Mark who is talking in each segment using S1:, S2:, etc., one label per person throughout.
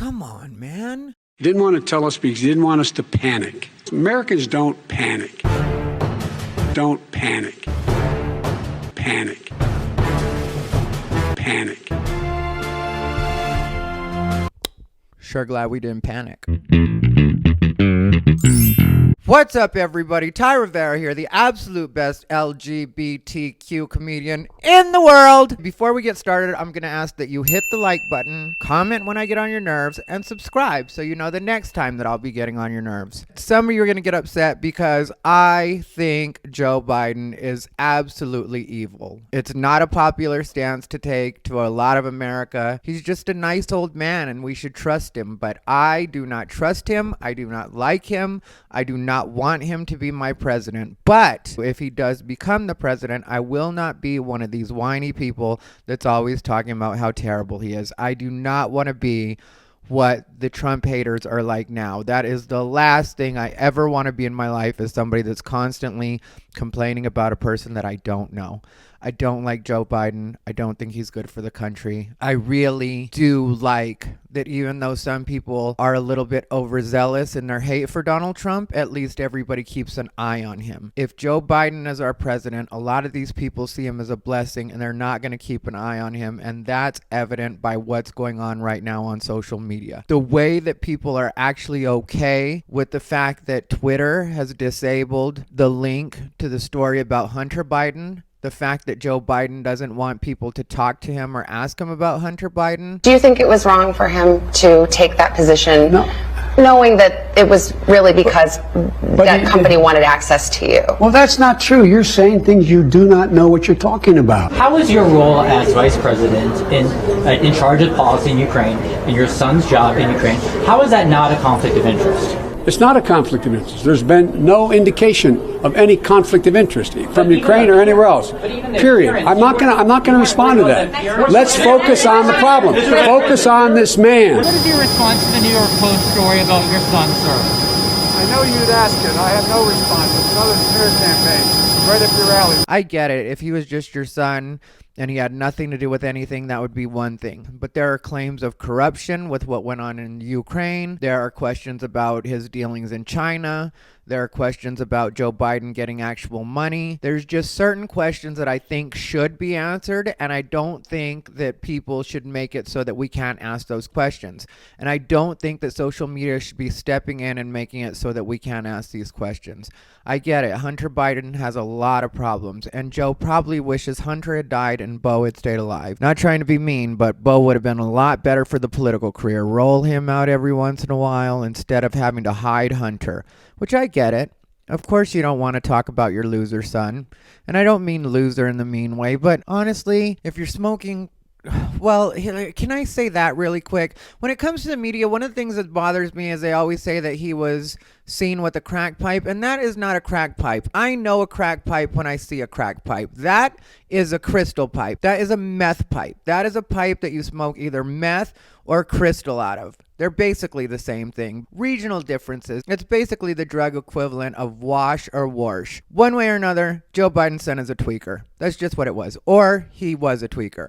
S1: Come on, man.
S2: He didn't want to tell us because he didn't want us to panic. Americans don't panic. Don't panic. Panic. Panic.
S1: Sure glad we didn't panic. What's up, everybody? Rivera here, the absolute best LGBTQ comedian in the world. Before we get started, I'm going to ask that you hit the like button, comment when I get on your nerves, and subscribe so you know the next time that I'll be getting on your nerves. Some of you are going to get upset because I think Joe Biden is absolutely evil. It's not a popular stance to take to a lot of America. He's just a nice old man and we should trust him, but I do not trust him. I do not like him. I do not want him to be my president, but if he does become the president, I will not be one of these whiny people that's always talking about how terrible he is. I do not want to be what the Trump haters are like now. That is the last thing I ever want to be in my life, is somebody that's constantly complaining about a person that I don't know. I don't like Joe Biden. I don't think he's good for the country. I really do like that even though some people are a little bit overzealous in their hate for Donald Trump, at least everybody keeps an eye on him. If Joe Biden is our president, a lot of these people see him as a blessing and they're not going to keep an eye on him. And that's evident by what's going on right now on social media. The way that people are actually okay with the fact that Twitter has disabled the link to the story about Hunter Biden, the fact that Joe Biden doesn't want people to talk to him or ask him about Hunter Biden.
S3: Do you think it was wrong for him to take that position,
S2: No.
S3: knowing that it was really because that company wanted access to you?
S2: Well, that's not true. You're saying things you do not know what you're talking about.
S4: How is your role as vice president in charge of policy in Ukraine and your son's job in Ukraine? How is that not a conflict of interest?
S2: It's not a conflict of interest. There's been no indication of any conflict of interest from Ukraine or anywhere else. Period. I'm not going to respond to that. Let's focus on the problem. Focus on this man.
S4: What is your response to the New York Post story about your son, sir?
S2: I know you'd ask it. I have no response. It's another smear campaign. Right up your alley.
S1: I get it. If he was just your son and he had nothing to do with anything, that would be one thing. But there are claims of corruption with what went on in Ukraine. There are questions about his dealings in China. There are questions about Joe Biden getting actual money. There's just certain questions that I think should be answered, and I don't think that people should make it so that we can't ask those questions. And I don't think that social media should be stepping in and making it so that we can't ask these questions. I get it. Hunter Biden has a lot of problems, and Joe probably wishes Hunter had died and Beau had stayed alive. Not trying to be mean, but Beau would have been a lot better for the political career. Roll him out every once in a while instead of having to hide Hunter, which I get it. Of course you don't want to talk about your loser son. And I don't mean loser in the mean way, but honestly, if you're smoking... Well, can I say that really quick? When it comes to the media, one of the things that bothers me is they always say that he was seen with a crack pipe, and that is not a crack pipe. I know a crack pipe when I see a crack pipe. That is a crystal pipe. That is a meth pipe. That is a pipe that you smoke either meth or crystal out of. They're basically the same thing. Regional differences. It's basically the drug equivalent of wash or wash. One way or another, Joe Biden's son is a tweaker. That's just what it was. Or he was a tweaker.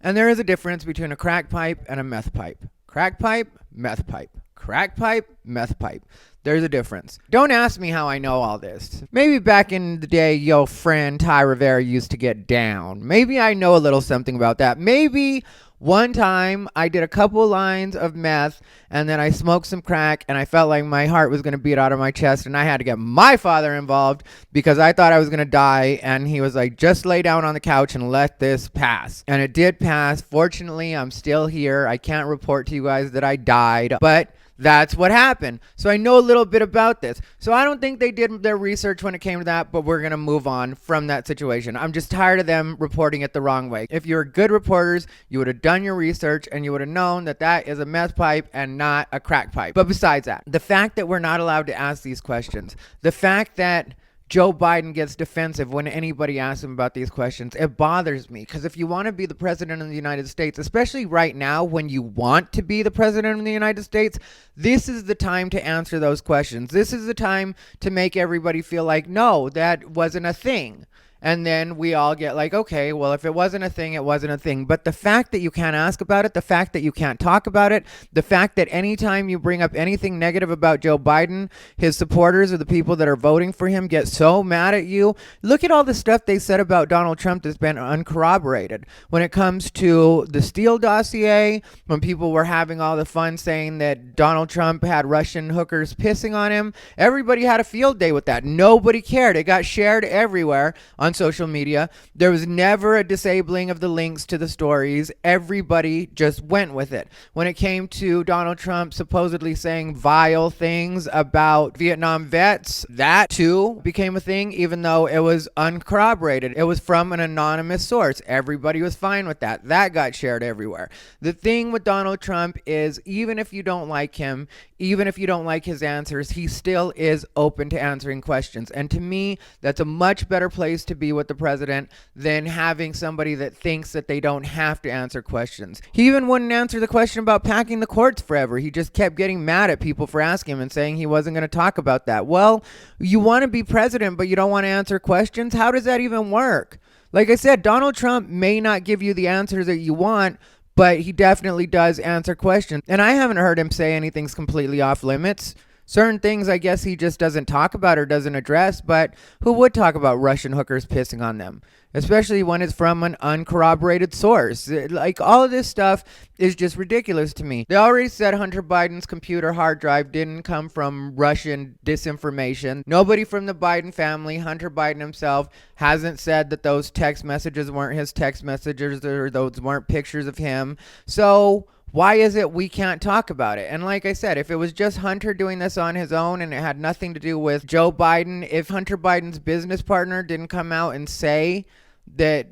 S1: And there is a difference between a crack pipe and a meth pipe. Crack pipe, meth pipe. Crack pipe, meth pipe. There's a difference. Don't ask me how I know all this. Maybe back in the day, your friend Rivera used to get down. Maybe I know a little something about that. Maybe one time I did a couple lines of meth and then I smoked some crack and I felt like my heart was going to beat out of my chest and I had to get my father involved because I thought I was going to die, and he was like, just lay down on the couch and let this pass. And it did pass. Fortunately, I'm still here. I can't report to you guys that I died, but that's what happened. So I know a little bit about this. So I don't think they did their research when it came to that, but we're going to move on from that situation. I'm just tired of them reporting it the wrong way. If you're good reporters, you would have done your research and you would have known that that is a meth pipe and not a crack pipe. But besides that, the fact that we're not allowed to ask these questions, the fact that Joe Biden gets defensive when anybody asks him about these questions, it bothers me, because if you want to be the president of the United States, especially right now when you want to be the president of the United States, this is the time to answer those questions. This is the time to make everybody feel like, no, that wasn't a thing. And then we all get like, okay, well, if it wasn't a thing, it wasn't a thing. But the fact that you can't ask about it, the fact that you can't talk about it, the fact that anytime you bring up anything negative about Joe Biden, his supporters or the people that are voting for him get so mad at you. Look at all the stuff they said about Donald Trump that's been uncorroborated. When it comes to the Steele dossier, when people were having all the fun saying that Donald Trump had Russian hookers pissing on him, everybody had a field day with that. Nobody cared. It got shared everywhere on social media. There was never a disabling of the links to the stories. Everybody just went with it. When it came to Donald Trump supposedly saying vile things about Vietnam vets, that too became a thing, even though it was uncorroborated. It was from an anonymous source. Everybody was fine with that. That got shared everywhere. The thing with Donald Trump is, even if you don't like him, even if you don't like his answers, he still is open to answering questions. And to me, that's a much better place to be with the president than having somebody that thinks that they don't have to answer questions. He even wouldn't answer the question about packing the courts forever. He just kept getting mad at people for asking him and saying he wasn't going to talk about that. Well, you want to be president, but you don't want to answer questions? How does that even work? Like I said, Donald Trump may not give you the answers that you want, but he definitely does answer questions. And I haven't heard him say anything's completely off limits. Certain things I guess he just doesn't talk about or doesn't address, but who would talk about Russian hookers pissing on them? Especially when it's from an uncorroborated source. Like, all of this stuff is just ridiculous to me. They already said Hunter Biden's computer hard drive didn't come from Russian disinformation. Nobody from the Biden family, Hunter Biden himself, hasn't said that those text messages weren't his text messages or those weren't pictures of him. So why is it we can't talk about it? And like I said, if it was just Hunter doing this on his own and it had nothing to do with Joe Biden, if Hunter Biden's business partner didn't come out and say that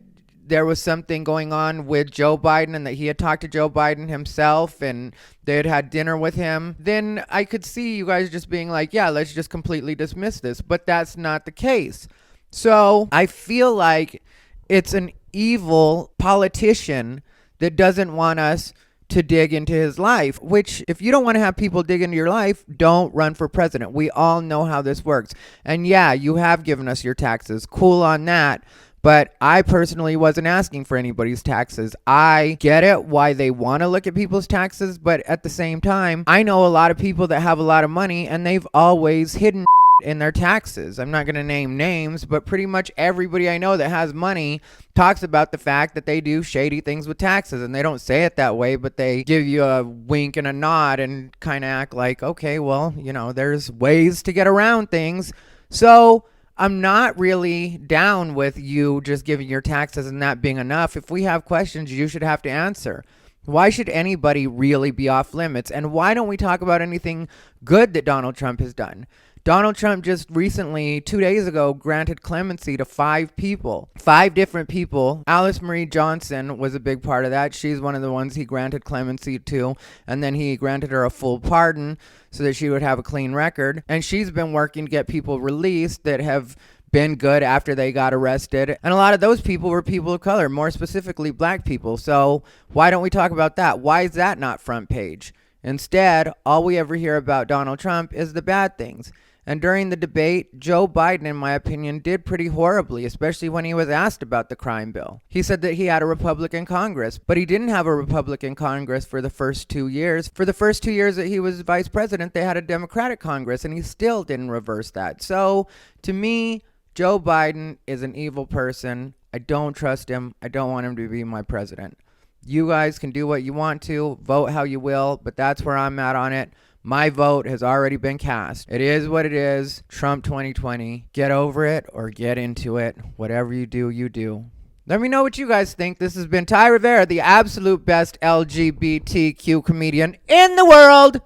S1: there was something going on with Joe Biden and that he had talked to Joe Biden himself and they had had dinner with him, then I could see you guys just being like, yeah, let's just completely dismiss this. But that's not the case. So I feel like it's an evil politician that doesn't want us to dig into his life, which, if you don't want to have people dig into your life, don't run for president. We all know how this works. And yeah, you have given us your taxes. Cool on that. But I personally wasn't asking for anybody's taxes. I get it why they want to look at people's taxes, but at the same time, I know a lot of people that have a lot of money and they've always hidden in their taxes. I'm not going to name names, but pretty much everybody I know that has money talks about the fact that they do shady things with taxes, and they don't say it that way, but they give you a wink and a nod and kind of act like, okay, well, you know, there's ways to get around things. So I'm not really down with you just giving your taxes and that being enough. If we have questions, you should have to answer. Why should anybody really be off limits? And why don't we talk about anything good that Donald Trump has done? Donald Trump just recently, 2 days ago, granted clemency to 5 people, 5 different people. Alice Marie Johnson was a big part of that. She's one of the ones he granted clemency to, and then he granted her a full pardon so that she would have a clean record. And she's been working to get people released that have been good after they got arrested. And a lot of those people were people of color, more specifically black people. So why don't we talk about that? Why is that not front page? Instead, all we ever hear about Donald Trump is the bad things. And during the debate, Joe Biden, in my opinion, did pretty horribly, especially when he was asked about the crime bill. He said that he had a Republican Congress, but he didn't have a Republican Congress for the first 2 years. For the first 2 years that he was vice president, they had a Democratic Congress, and he still didn't reverse that. So, to me, Joe Biden is an evil person. I don't trust him. I don't want him to be my president. You guys can do what you want to, vote how you will, but that's where I'm at on it. My vote has already been cast. It is what it is. Trump 2020. Get over it or get into it. Whatever you do, you do. Let me know what you guys think. This has been Ty Rivera, the absolute best LGBTQ comedian in the world.